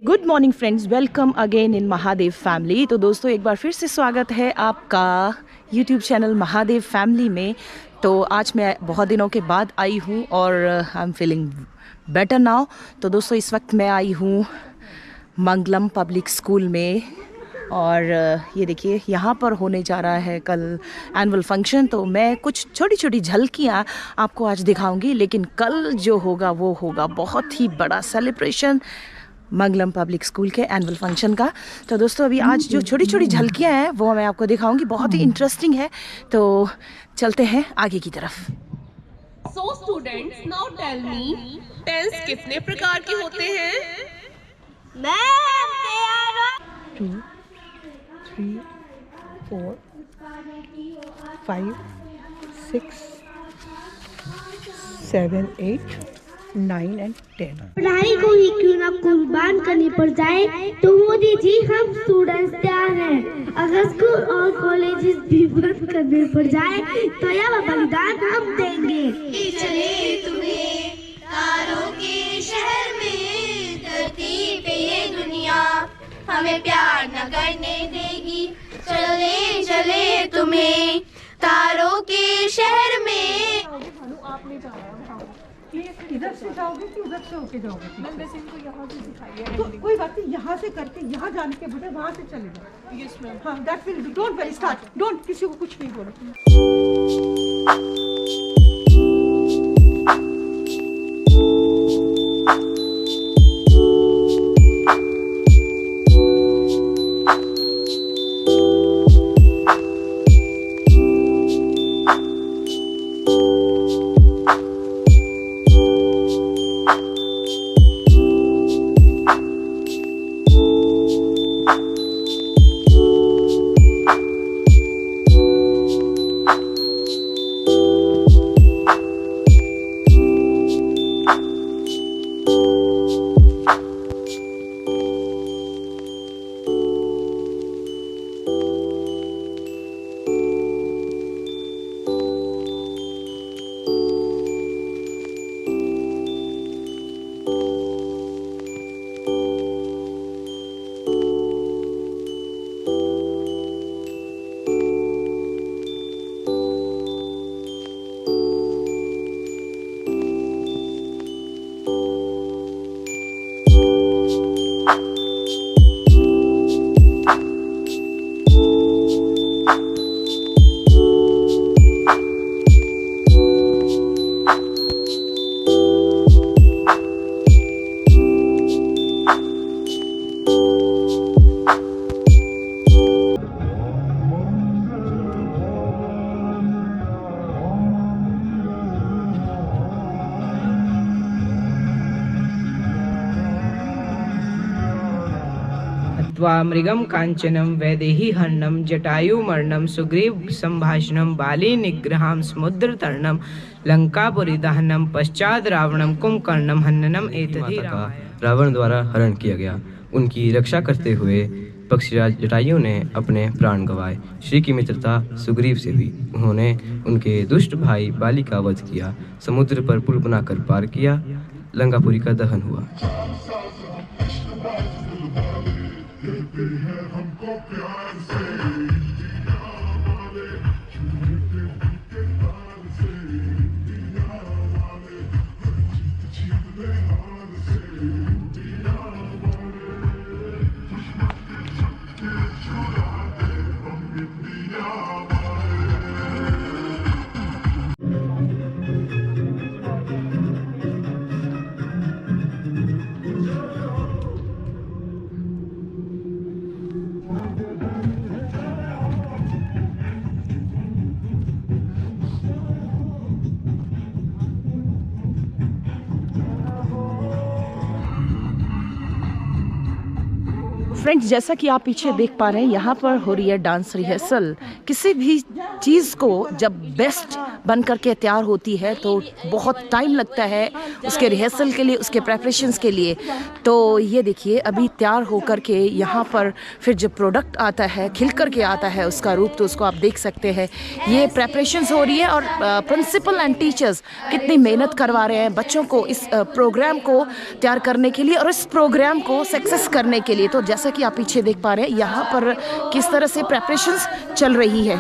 Good morning friends, welcome again in Mahadev family. तो दोस्तों एक बार फिर से स्वागत है आपका यूट्यूब चैनल महादेव फैमिली में। तो आज मैं बहुत दिनों के बाद आई हूँ और I am feeling better now. तो दोस्तों इस वक्त मैं आई हूँ मंगलम पब्लिक स्कूल में और ये देखिए यहाँ पर होने जा रहा है कल एनुअल फंक्शन। तो मैं कुछ छोटी छोटी झलकियाँ आपको आज दिखाऊंगी, लेकिन कल जो होगा वो होगा बहुत ही बड़ा सेलिब्रेशन मंगलम पब्लिक स्कूल के एनुअल फंक्शन का। तो दोस्तों अभी आज जो छोटी छोटी झलकियाँ हैं वो मैं आपको दिखाऊंगी, बहुत ही इंटरेस्टिंग है। तो चलते हैं आगे की तरफ। So students, now tell me, tense कितने प्रकार के होते हैं? Ma'am they are 2, 3, 4, 5, 6, 7, 8, 9 and 10। पढ़ाई को ही क्यों ना कुर्बान करनी पड़ जाए तो मोदी जी हम स्टूडेंट्स तैयार हैं। अगर स्कूल और कॉलेजेस भी बंद करने पड़ जाए तो यह बलिदान हम देंगे। चले तुम्हें तारों के शहर में, धरती पे ये दुनिया हमें प्यार न करने देगी। चले चले तुम्हें तारों के शहर में। इधर से जाओगे कि उधर से होके जाओगे? मैंने वैसे इनको यहाँ से सिखाई है। तो कोई बात नहीं, यहाँ से करके यहाँ जाने के बजाय वहाँ से चले जाओ। Yes ma'am. हाँ, that will do. Don't worry, start. Don't, किसी को कुछ नहीं बोलो। मृगम कांचनम वैदेही हर्णम जटायुमर्णम सुग्रीव संभाषणम बाली निग्रहाम समुद्र तरणम लंकापुरी दहनम पश्चात रावणम कुंभकर्णम हननम एतद्धि रावण द्वारा हरण किया गया। उनकी रक्षा करते हुए पक्षीराज जटायु ने अपने प्राण गंवाए। श्री की मित्रता सुग्रीव से हुई। उन्होंने उनके दुष्ट भाई बाली का वध किया, समुद्र पर पुल बनाकर पार किया, लंकापुरी का दहन हुआ। फ्रेंड्स, जैसा कि आप पीछे देख पा रहे हैं, यहाँ पर हो रही है डांस रिहर्सल। किसी भी चीज़ को जब बेस्ट बन करके तैयार होती है तो बहुत टाइम लगता है उसके रिहर्सल के लिए, उसके प्रेपरेशंस के लिए। तो ये देखिए, अभी तैयार हो करके यहाँ पर फिर जब प्रोडक्ट आता है, खिल करके आता है उसका रूप, तो उसको आप देख सकते हैं। ये प्रेपरेशंस हो रही है और प्रिंसिपल एंड टीचर्स कितनी मेहनत करवा रहे हैं बच्चों को इस प्रोग्राम को तैयार करने के लिए और इस प्रोग्राम को सक्सेस करने के लिए। तो जैसा कि आप पीछे देख पा रहे हैं, यहाँ पर किस तरह से प्रेपरेशंस चल रही है।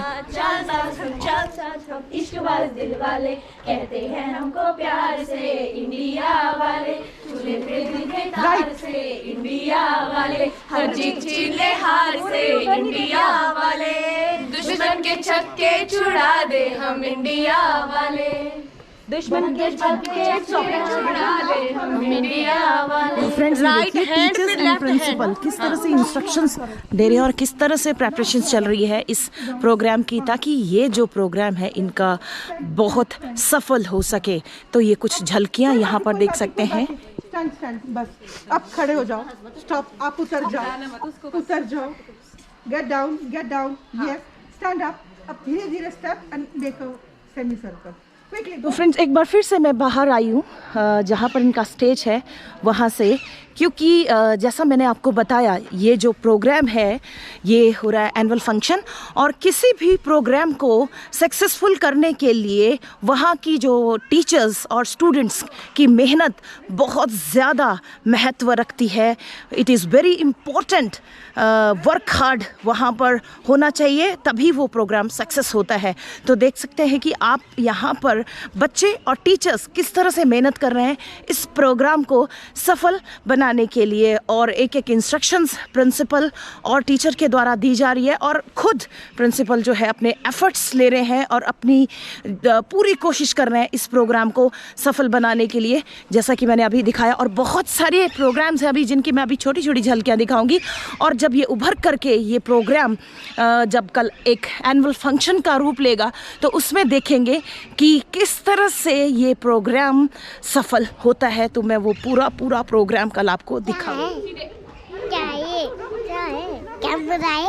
दिल वाले कहते हैं हमको प्यार से इंडिया वाले, चूल्हे पे दिल के तार से इंडिया वाले, हर जीत छीन ले हार से इंडिया वाले, दुश्मन के छक्के छुड़ा दे हम इंडिया वाले, दुश्मन के छक्के छुड़ा दे हम इंडिया वाले। फ्रेंड्स, देखिए टीचर्स एंड प्रिंसिपल किस तरह से इंस्ट्रक्शंस दे रहे हैं और किस तरह से प्रेपरेशंस चल रही है इस प्रोग्राम की, ताकि ये जो प्रोग्राम है इनका बहुत सफल हो सके। तो ये कुछ झलकियाँ यहाँ पर देख सकते हैं। स्टैंड स्टैंड, बस अब खड़े हो जाओ, स्टॉप, आप उतर जाओ, get down, yes, stand up, अब धीरे धीरे स्टेप एंड देखो सेमी सर्कल। तो फ्रेंड्स, एक बार फिर से मैं बाहर आई हूँ जहाँ पर इनका स्टेज है वहाँ से, क्योंकि जैसा मैंने आपको बताया, ये जो प्रोग्राम है ये हो रहा है एनुअल फंक्शन, और किसी भी प्रोग्राम को सक्सेसफुल करने के लिए वहाँ की जो टीचर्स और स्टूडेंट्स की मेहनत बहुत ज़्यादा महत्व रखती है। It is very important, work hard वहाँ पर होना चाहिए, तभी वो प्रोग्राम सक्सेस होता है। तो देख सकते हैं कि आप यहाँ पर बच्चे और टीचर्स किस तरह से मेहनत कर रहे हैं इस प्रोग्राम को सफल बनाने के लिए, और एक एक इंस्ट्रक्शंस प्रिंसिपल और टीचर के द्वारा दी जा रही है, और खुद प्रिंसिपल जो है अपने एफर्ट्स ले रहे हैं और अपनी पूरी कोशिश कर रहे हैं इस प्रोग्राम को सफल बनाने के लिए, जैसा कि मैंने अभी दिखाया। और बहुत सारे प्रोग्राम्स हैं अभी जिनकी मैं अभी छोटी छोटी झलकियाँ दिखाऊंगी, और जब ये उभर करके ये प्रोग्राम जब कल एक एनुअल फंक्शन का रूप लेगा तो उसमें देखेंगे कि किस तरह से ये प्रोग्राम सफल होता है। तो मैं वो पूरा प्रोग्राम कल आपको दिखाऊंगी। क्या बताए?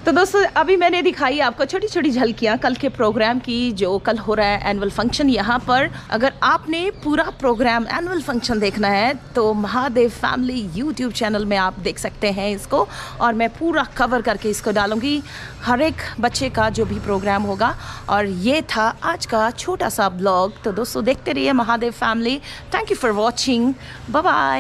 तो दोस्तों, अभी मैंने दिखाई आपको छोटी छोटी झलकियाँ कल के प्रोग्राम की, जो कल हो रहा है एनुअल फंक्शन यहाँ पर। अगर आपने पूरा प्रोग्राम एनुअल फंक्शन देखना है तो महादेव फैमिली यूट्यूब चैनल में आप देख सकते हैं इसको, और मैं पूरा कवर करके इसको डालूंगी, हर एक बच्चे का जो भी प्रोग्राम होगा। और ये था आज का छोटा सा ब्लॉग। तो दोस्तों, देखते रहिए Mahadev family. Thank you for watching, bye bye.